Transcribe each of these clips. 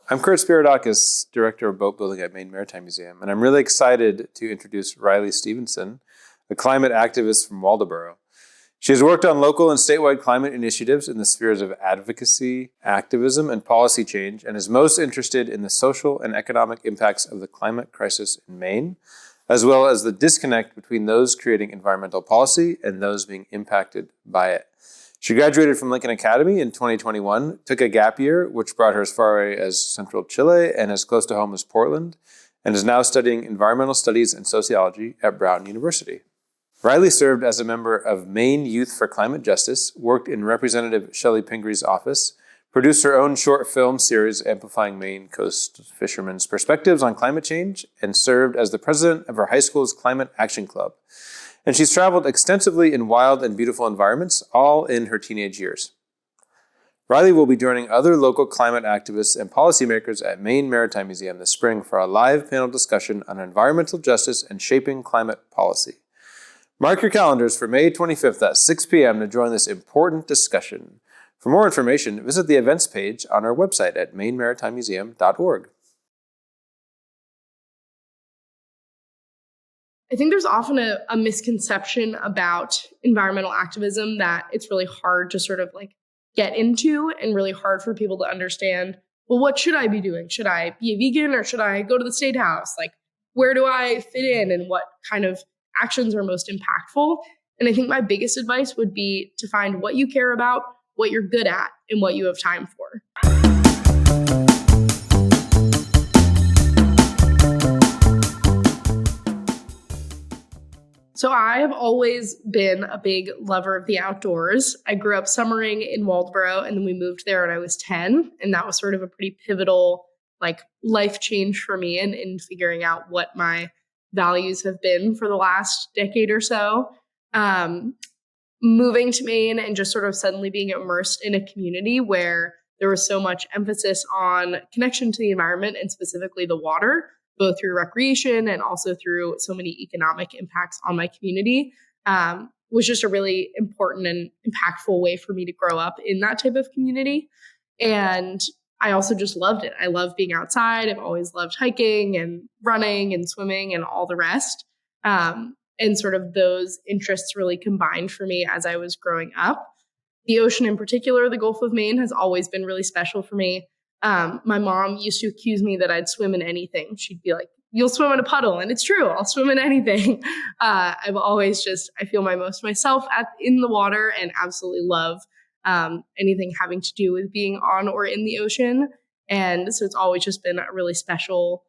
I'm Kurt Spiridakis, Director of Boat Building at Maine Maritime Museum, and I'm really excited to introduce Riley Stevenson, a climate activist from Waldoboro. She has worked on local and statewide climate initiatives in the spheres of advocacy, activism, and policy change, and is most interested in the social and economic impacts of the climate crisis in Maine, as well as the disconnect between those creating environmental policy and those being impacted by it. She graduated from Lincoln Academy in 2021, took a gap year, which brought her as far away as central Chile and as close to home as Portland, and is now studying environmental studies and sociology at Brown University. Riley served as a member of Maine Youth for Climate Justice, worked in Representative Shelley Pingree's office, produced her own short film series amplifying Maine coast fishermen's perspectives on climate change, and served as the president of her high school's Climate Action Club. And she's traveled extensively in wild and beautiful environments, all in her teenage years. Riley will be joining other local climate activists and policymakers at Maine Maritime Museum this spring for a live panel discussion on environmental justice and shaping climate policy. Mark your calendars for May 25th at 6 p.m. to join this important discussion. For more information, visit the events page on our website at mainmaritimemuseum.org. I think there's often a misconception about environmental activism that it's really hard to sort of get into and really hard for people to understand, well, what should I be doing? Should I be a vegan or should I go to the state house? Where do I fit in and what kind of actions are most impactful? And I think my biggest advice would be to find what you care about, what you're good at, and what you have time for. So I have always been a big lover of the outdoors. I grew up summering in Waldoboro, and then we moved there when I was 10. And that was sort of a pretty pivotal life change for me in figuring out what my values have been for the last decade or so. Moving to Maine and just sort of suddenly being immersed in a community where there was so much emphasis on connection to the environment and specifically the water, both through recreation and also through so many economic impacts on my community, was just a really important and impactful way for me to grow up in that type of community. And I also just loved it. I love being outside. I've always loved hiking and running and swimming and all the rest. And sort of those interests really combined for me as I was growing up. The ocean in particular, the Gulf of Maine, has always been really special for me. My mom used to accuse me that I'd swim in anything. She'd be like, you'll swim in a puddle. And it's true. I'll swim in anything. I've always I feel my most myself in the water and absolutely love anything having to do with being on or in the ocean. And so it's always just been a really special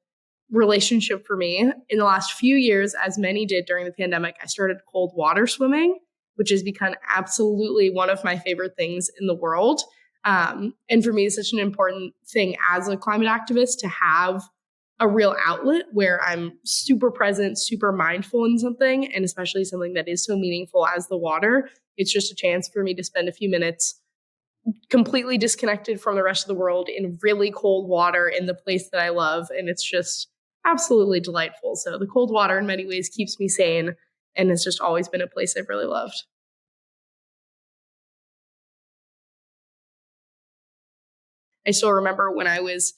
relationship for me. In the last few years, as many did during the pandemic, I started cold water swimming, which has become absolutely one of my favorite things in the world. And for me, it's such an important thing as a climate activist to have a real outlet where I'm super present, super mindful in something, and especially something that is so meaningful as the water. It's just a chance for me to spend a few minutes completely disconnected from the rest of the world in really cold water in the place that I love. And it's just absolutely delightful. So the cold water in many ways keeps me sane and has just always been a place I've really loved. I still remember when I was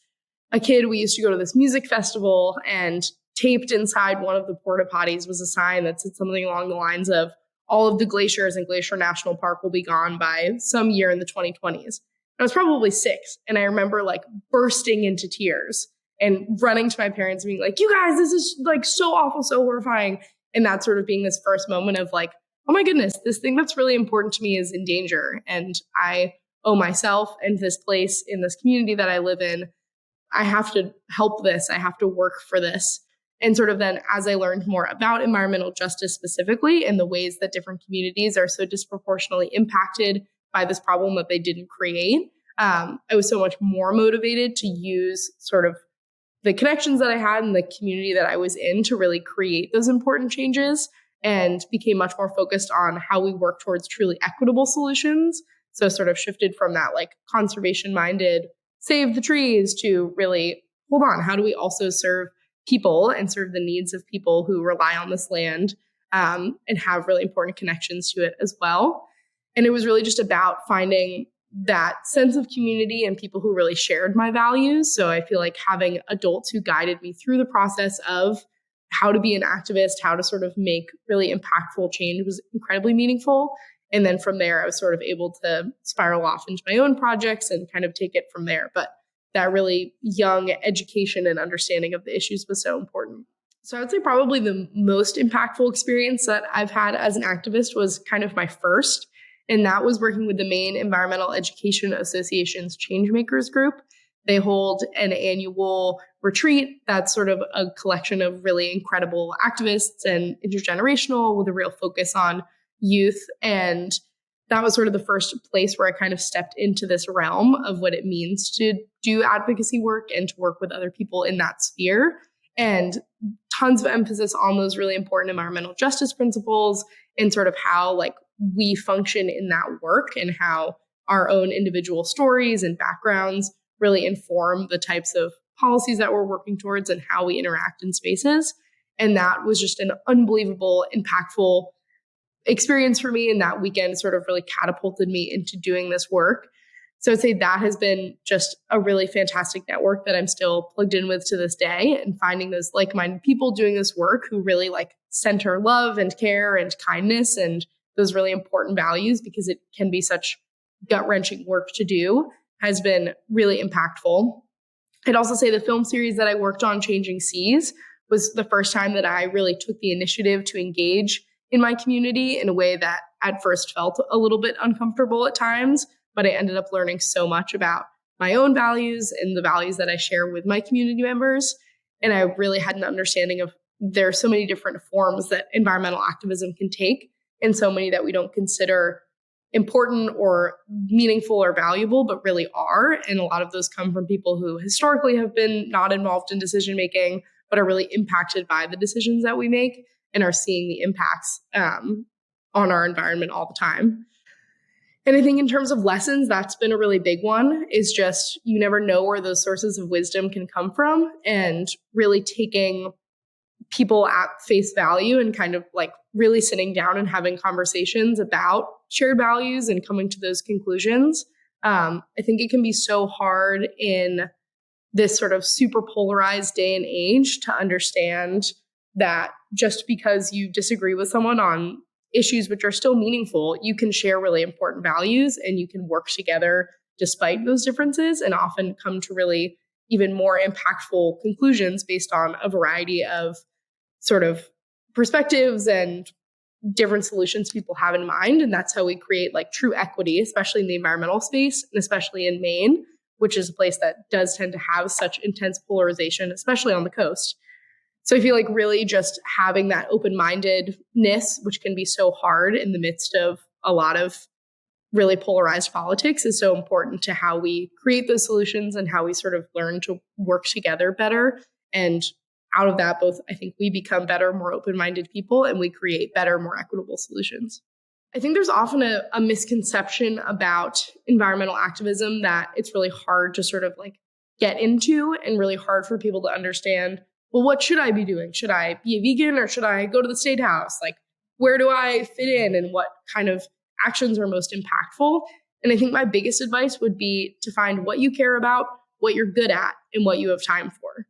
a kid, we used to go to this music festival, and taped inside one of the porta potties was a sign that said something along the lines of, all of the glaciers in Glacier National Park will be gone by some year in the 2020s. I was probably 6, and I remember bursting into tears and running to my parents and being like, you guys, this is so awful, so horrifying. And that sort of being this first moment of oh my goodness, this thing that's really important to me is in danger. And I owe myself and this place in this community that I live in, I have to help this. I have to work for this. And sort of then as I learned more about environmental justice specifically and the ways that different communities are so disproportionately impacted by this problem that they didn't create, I was so much more motivated to use sort of the connections that I had in the community that I was in to really create those important changes, and became much more focused on how we work towards truly equitable solutions. So sort of shifted from that conservation minded, save the trees, to really, hold on, how do we also serve people and serve the needs of people who rely on this land and have really important connections to it as well. And it was really just about finding that sense of community and people who really shared my values. So I feel like having adults who guided me through the process of how to be an activist, how to sort of make really impactful change was incredibly meaningful. And then from there, I was sort of able to spiral off into my own projects and kind of take it from there. But that really young education and understanding of the issues was so important. So I would say probably the most impactful experience that I've had as an activist was kind of my first, and that was working with the Maine Environmental Education Association's Changemakers group. They hold an annual retreat that's sort of a collection of really incredible activists and intergenerational with a real focus on youth. And that was sort of the first place where I kind of stepped into this realm of what it means to do advocacy work and to work with other people in that sphere. And tons of emphasis on those really important environmental justice principles and sort of how like we function in that work and how our own individual stories and backgrounds really inform the types of policies that we're working towards and how we interact in spaces. And that was just an unbelievable, impactful experience for me. And that weekend sort of really catapulted me into doing this work. So I'd say that has been just a really fantastic network that I'm still plugged in with to this day, and finding those like-minded people doing this work who really like center love and care and kindness and those really important values, because it can be such gut-wrenching work to do, has been really impactful. I'd also say the film series that I worked on, Changing Seas, was the first time that I really took the initiative to engage in my community in a way that at first felt a little bit uncomfortable at times, but I ended up learning so much about my own values and the values that I share with my community members. And I really had an understanding of there are so many different forms that environmental activism can take, and so many that we don't consider important or meaningful or valuable, but really are. And a lot of those come from people who historically have been not involved in decision making, but are really impacted by the decisions that we make and are seeing the impacts on our environment all the time. And I think in terms of lessons, that's been a really big one, is just you never know where those sources of wisdom can come from, and really taking people at face value and kind of like really sitting down and having conversations about shared values and coming to those conclusions. I think it can be so hard in this sort of super polarized day and age to understand that just because you disagree with someone on issues which are still meaningful, you can share really important values and you can work together despite those differences, and often come to really even more impactful conclusions based on a variety of sort of perspectives and different solutions people have in mind. And that's how we create like true equity, especially in the environmental space, and especially in Maine, which is a place that does tend to have such intense polarization, especially on the coast. So I feel like really just having that open-mindedness, which can be so hard in the midst of a lot of really polarized politics, is so important to how we create those solutions and how we sort of learn to work together better. And out of that, both, I think we become better, more open-minded people, and we create better, more equitable solutions. I think there's often a misconception about environmental activism that it's really hard to sort of like get into, and really hard for people to understand, well, what should I be doing? Should I be a vegan, or should I go to the state house? Like, where do I fit in, and what kind of actions are most impactful? And I think my biggest advice would be to find what you care about, what you're good at, and what you have time for.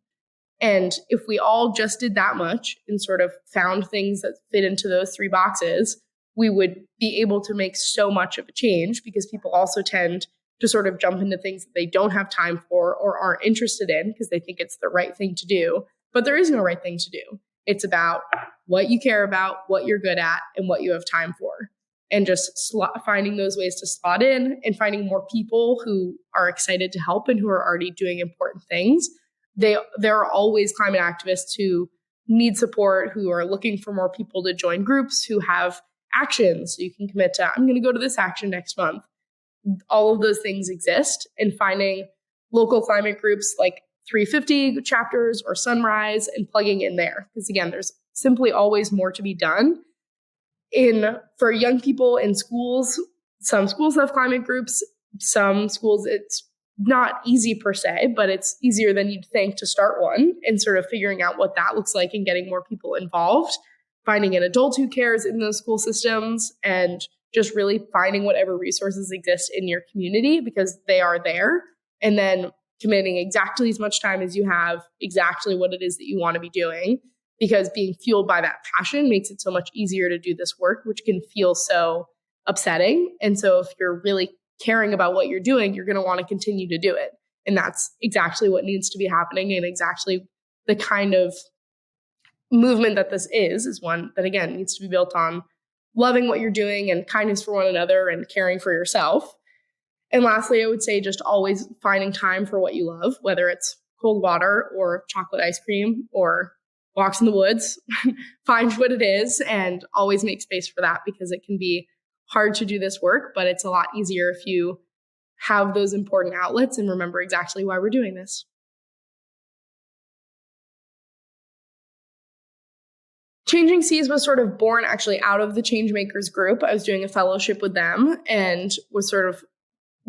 And if we all just did that much and sort of found things that fit into those three boxes, we would be able to make so much of a change, because people also tend to sort of jump into things that they don't have time for or aren't interested in because they think it's the right thing to do. But there is no right thing to do. It's about what you care about, what you're good at, and what you have time for. And just finding those ways to slot in, and finding more people who are excited to help and who are already doing important things. There are always climate activists who need support, who are looking for more people to join groups, who have actions. So you can commit to, I'm going to go to this action next month. All of those things exist, and finding local climate groups like 350 chapters or Sunrise and plugging in there. Because again, there's simply always more to be done. For young people in schools, some schools have climate groups. Some schools, it's not easy per se, but it's easier than you'd think to start one, and sort of figuring out what that looks like and getting more people involved, finding an adult who cares in those school systems, and just really finding whatever resources exist in your community because they are there, and then committing exactly as much time as you have, exactly what it is that you want to be doing, because being fueled by that passion makes it so much easier to do this work, which can feel so upsetting. And so if you're really caring about what you're doing, you're going to want to continue to do it. And that's exactly what needs to be happening, and exactly the kind of movement that this is one that, again, needs to be built on loving what you're doing and kindness for one another and caring for yourself. And lastly, I would say just always finding time for what you love, whether it's cold water or chocolate ice cream or walks in the woods. Find what it is and always make space for that, because it can be hard to do this work, but it's a lot easier if you have those important outlets and remember exactly why we're doing this. Changing Seas was sort of born actually out of the Changemakers group. I was doing a fellowship with them, and was sort of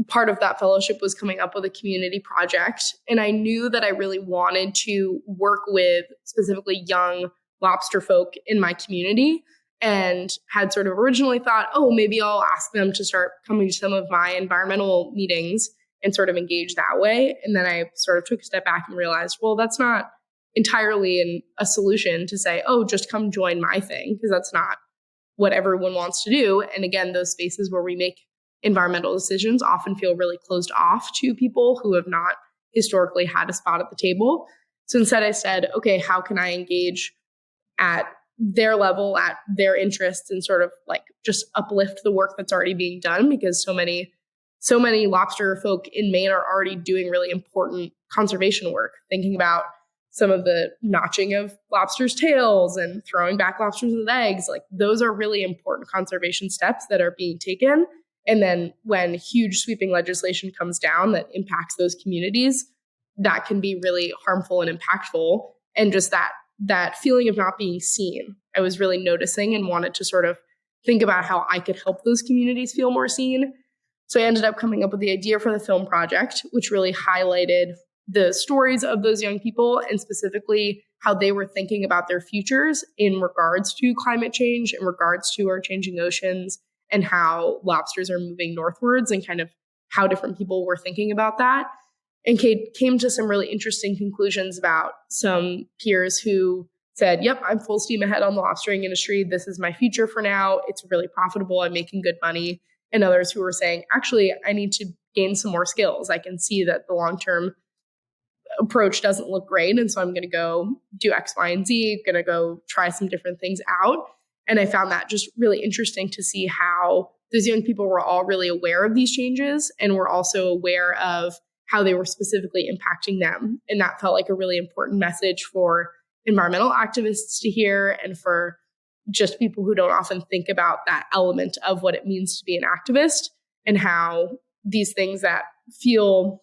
part of that fellowship was coming up with a community project. And I knew that I really wanted to work with specifically young lobster folk in my community, and had sort of originally thought, oh, maybe I'll ask them to start coming to some of my environmental meetings and sort of engage that way. And then I sort of took a step back and realized, well, that's not entirely a solution to say, oh, just come join my thing, because that's not what everyone wants to do. And again, those spaces where we make environmental decisions often feel really closed off to people who have not historically had a spot at the table. So instead I said, okay, how can I engage at their level, at their interests, and sort of like just uplift the work that's already being done, because so many lobster folk in Maine are already doing really important conservation work, thinking about some of the notching of lobsters' tails and throwing back lobsters with eggs. Like, those are really important conservation steps that are being taken. And then when huge sweeping legislation comes down that impacts those communities, that can be really harmful and impactful. And just that feeling of not being seen, I was really noticing and wanted to sort of think about how I could help those communities feel more seen. So I ended up coming up with the idea for the film project, which really highlighted the stories of those young people, and specifically how they were thinking about their futures in regards to climate change, in regards to our changing oceans, and how lobsters are moving northwards, and kind of how different people were thinking about that. And Kate came to some really interesting conclusions about some peers who said, yep, I'm full steam ahead on the lobstering industry. This is my future for now. It's really profitable. I'm making good money. And others who were saying, actually, I need to gain some more skills. I can see that the long-term approach doesn't look great. And so I'm going to go do X, Y, and Z, going to go try some different things out. And I found that just really interesting to see how those young people were all really aware of these changes, and were also aware of how they were specifically impacting them. And that felt like a really important message for environmental activists to hear, and for just people who don't often think about that element of what it means to be an activist, and how these things that feel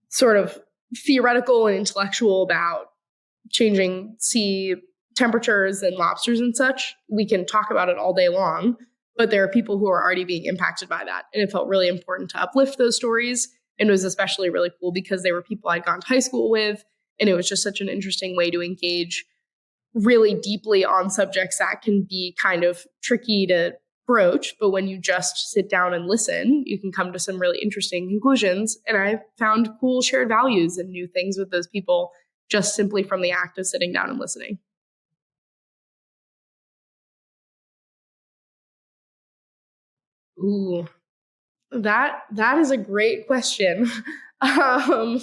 sort of theoretical and intellectual about changing sea temperatures and lobsters and such, we can talk about it all day long, but there are people who are already being impacted by that. And it felt really important to uplift those stories. And it was especially really cool because they were people I'd gone to high school with. And it was just such an interesting way to engage really deeply on subjects that can be kind of tricky to broach. But when you just sit down and listen, you can come to some really interesting conclusions. And I found cool shared values and new things with those people just simply from the act of sitting down and listening. Ooh, that is a great question. um,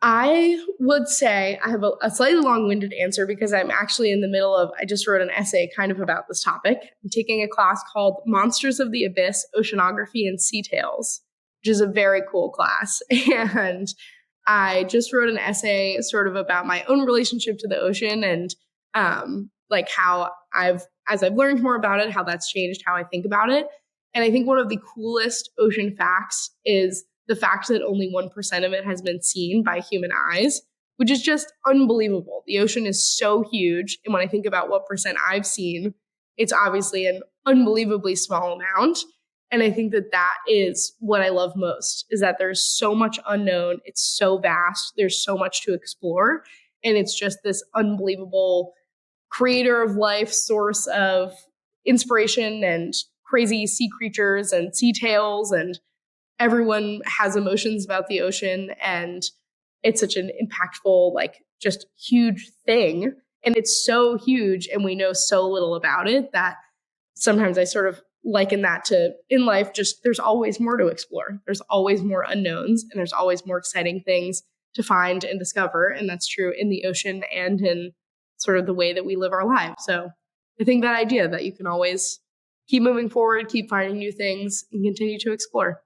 I would say I have a slightly long-winded answer because I'm actually in the middle of, I just wrote an essay kind of about this topic. I'm taking a class called Monsters of the Abyss, Oceanography and Sea Tales, which is a very cool class. And I just wrote an essay sort of about my own relationship to the ocean, and like how as I've learned more about it, how that's changed how I think about it. And I think one of the coolest ocean facts is the fact that only 1% of it has been seen by human eyes, which is just unbelievable. The ocean is so huge. And when I think about what percent I've seen, it's obviously an unbelievably small amount. And I think that that is what I love most, is that there's so much unknown. It's so vast. There's so much to explore. And it's just this unbelievable creator of life, source of inspiration and crazy sea creatures and sea tales, and everyone has emotions about the ocean, and it's such an impactful, like, just huge thing. And it's so huge and we know so little about it that sometimes I sort of liken that to, in life, just there's always more to explore. There's always more unknowns and there's always more exciting things to find and discover. And that's true in the ocean and in sort of the way that we live our lives. So I think that idea that you can always keep moving forward, keep finding new things, and continue to explore.